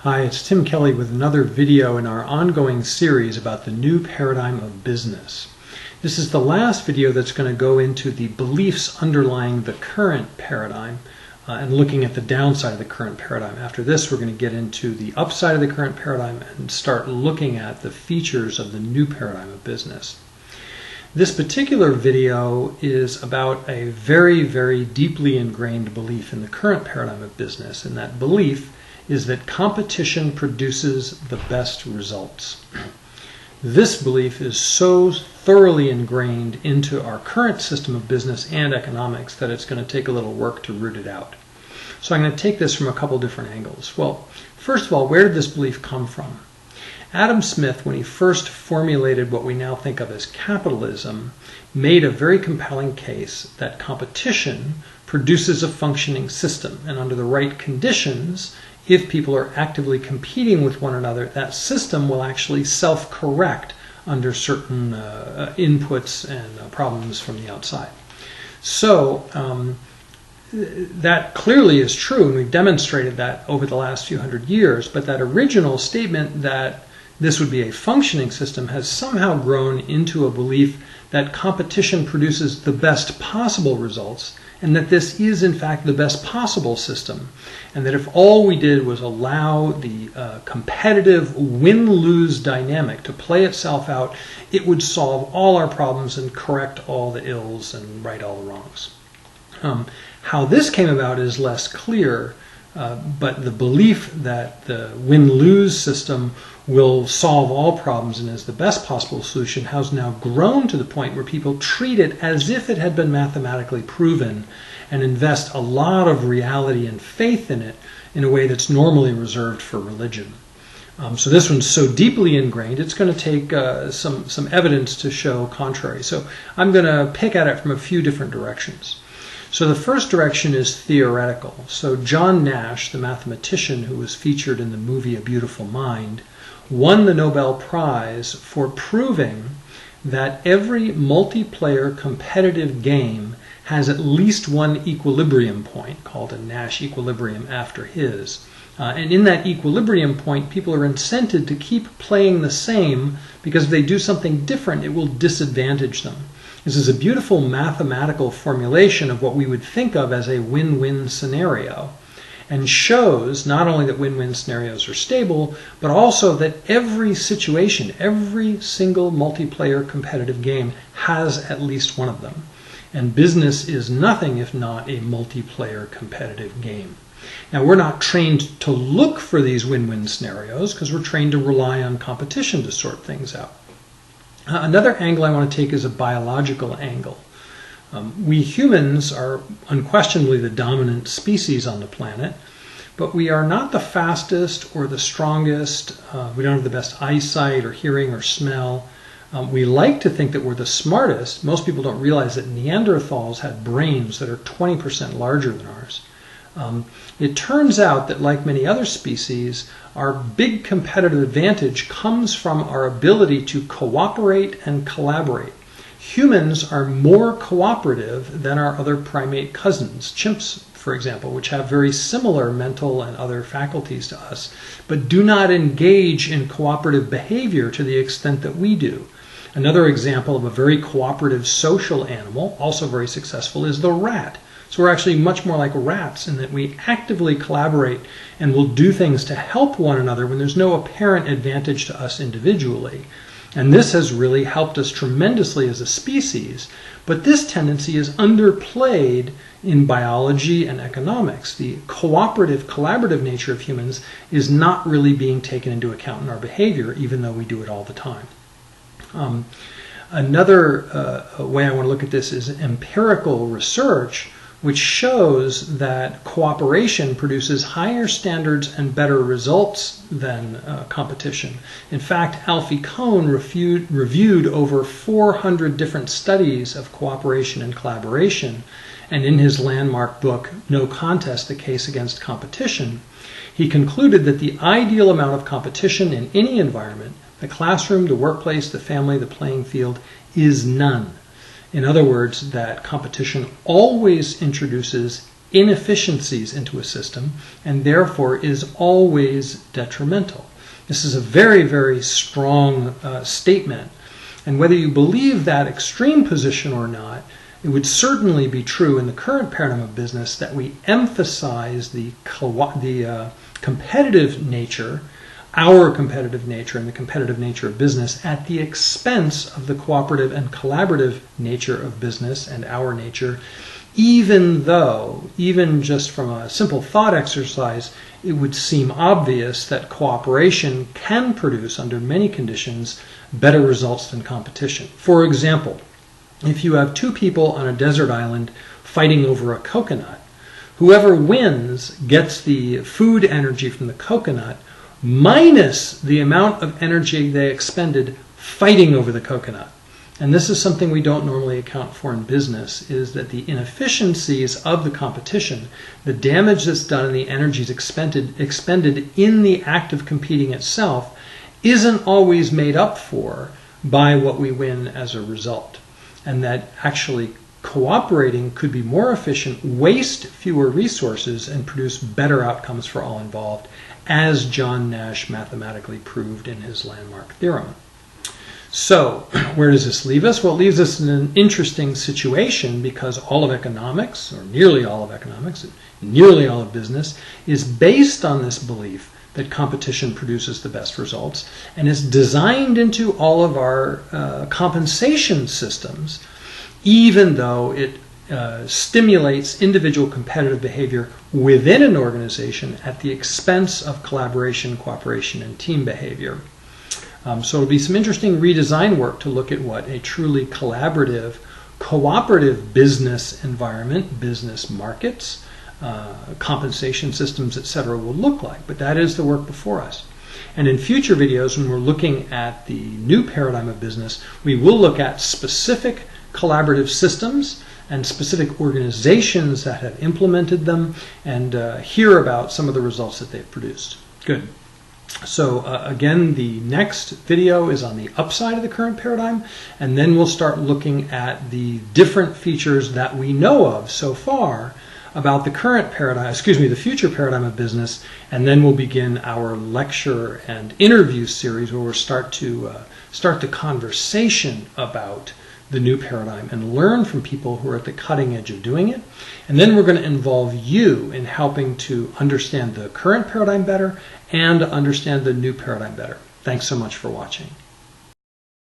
Hi, it's Tim Kelley with another video in our ongoing series about the new paradigm of business. This is the last video that's going to go into the beliefs underlying the current paradigm and looking at the downside of the current paradigm. After this, we're going to get into the upside of the current paradigm and start looking at the features of the new paradigm of business. This particular video is about a very, very deeply ingrained belief in the current paradigm of business, and that belief is that competition produces the best results. This belief is so thoroughly ingrained into our current system of business and economics that it's going to take a little work to root it out. So I'm going to take this from a couple different angles. Well, first of all, where did this belief come from? Adam Smith, when he first formulated what we now think of as capitalism, made a very compelling case that competition produces a functioning system, and under the right conditions, if people are actively competing with one another, that system will actually self-correct under certain inputs and problems from the outside. So that clearly is true, and we've demonstrated that over the last few hundred years, but that original statement that this would be a functioning system has somehow grown into a belief that competition produces the best possible results, and that this is in fact the best possible system, and that if all we did was allow the competitive win-lose dynamic to play itself out, it would solve all our problems and correct all the ills and right all the wrongs. How this came about is less clear, but the belief that the win-lose system will solve all problems and is the best possible solution has now grown to the point where people treat it as if it had been mathematically proven and invest a lot of reality and faith in it in a way that's normally reserved for religion. So this one's so deeply ingrained, it's going to take some evidence to show contrary. So I'm going to pick at it from a few different directions. So the first direction is theoretical. So John Nash, the mathematician who was featured in the movie A Beautiful Mind, won the Nobel Prize for proving that every multiplayer competitive game has at least one equilibrium point, called a Nash equilibrium after his. And in that equilibrium point, people are incented to keep playing the same because if they do something different, it will disadvantage them. This is a beautiful mathematical formulation of what we would think of as a win-win scenario, and shows not only that win-win scenarios are stable, but also that every situation, every single multiplayer competitive game has at least one of them. And business is nothing if not a multiplayer competitive game. Now, we're not trained to look for these win-win scenarios because we're trained to rely on competition to sort things out. Another angle I want to take is a biological angle. We humans are unquestionably the dominant species on the planet, but we are not the fastest or the strongest. We don't have the best eyesight or hearing or smell. We like to think that we're the smartest. Most people don't realize that Neanderthals had brains that are 20% larger than ours. It turns out that, like many other species, our big competitive advantage comes from our ability to cooperate and collaborate. Humans are more cooperative than our other primate cousins, chimps, for example, which have very similar mental and other faculties to us, but do not engage in cooperative behavior to the extent that we do. Another example of a very cooperative social animal, also very successful, is the rat. So we're actually much more like rats in that we actively collaborate and will do things to help one another when there's no apparent advantage to us individually. And this has really helped us tremendously as a species, but this tendency is underplayed in biology and economics. The cooperative, collaborative nature of humans is not really being taken into account in our behavior, even though we do it all the time. Another way I want to look at this is empirical research, which shows that cooperation produces higher standards and better results than competition. In fact, Alfie Kohn reviewed over 400 different studies of cooperation and collaboration, and in his landmark book, No Contest, The Case Against Competition, he concluded that the ideal amount of competition in any environment, the classroom, the workplace, the family, the playing field, is none. In other words, that competition always introduces inefficiencies into a system and therefore is always detrimental. This is a very, very strong statement. And whether you believe that extreme position or not, it would certainly be true in the current paradigm of business that we emphasize the competitive nature, our competitive nature and the competitive nature of business at the expense of the cooperative and collaborative nature of business and our nature, even though, even just from a simple thought exercise, it would seem obvious that cooperation can produce, under many conditions, better results than competition. For example, if you have two people on a desert island fighting over a coconut, whoever wins gets the food energy from the coconut minus the amount of energy they expended fighting over the coconut. And this is something we don't normally account for in business, is that the inefficiencies of the competition, the damage that's done and the energies expended in the act of competing itself, isn't always made up for by what we win as a result. And that actually cooperating could be more efficient, waste fewer resources, and produce better outcomes for all involved, as John Nash mathematically proved in his landmark theorem. So, where does this leave us? Well, it leaves us in an interesting situation, because all of economics, or nearly all of economics, nearly all of business, is based on this belief that competition produces the best results, and is designed into all of our compensation systems, even though it stimulates individual competitive behavior within an organization at the expense of collaboration, cooperation, and team behavior. So it'll be some interesting redesign work to look at what a truly collaborative, cooperative business environment, business markets, compensation systems, etc. will look like. But that is the work before us. And in future videos, when we're looking at the new paradigm of business, we will look at specific collaborative systems and specific organizations that have implemented them, and hear about some of the results that they've produced. Good. So again, the next video is on the upside of the current paradigm, and then we'll start looking at the different features that we know of so far about the current paradigm, the future paradigm of business, and then we'll begin our lecture and interview series where we'll start the conversation about the new paradigm and learn from people who are at the cutting edge of doing it. And then we're going to involve you in helping to understand the current paradigm better and understand the new paradigm better. Thanks so much for watching.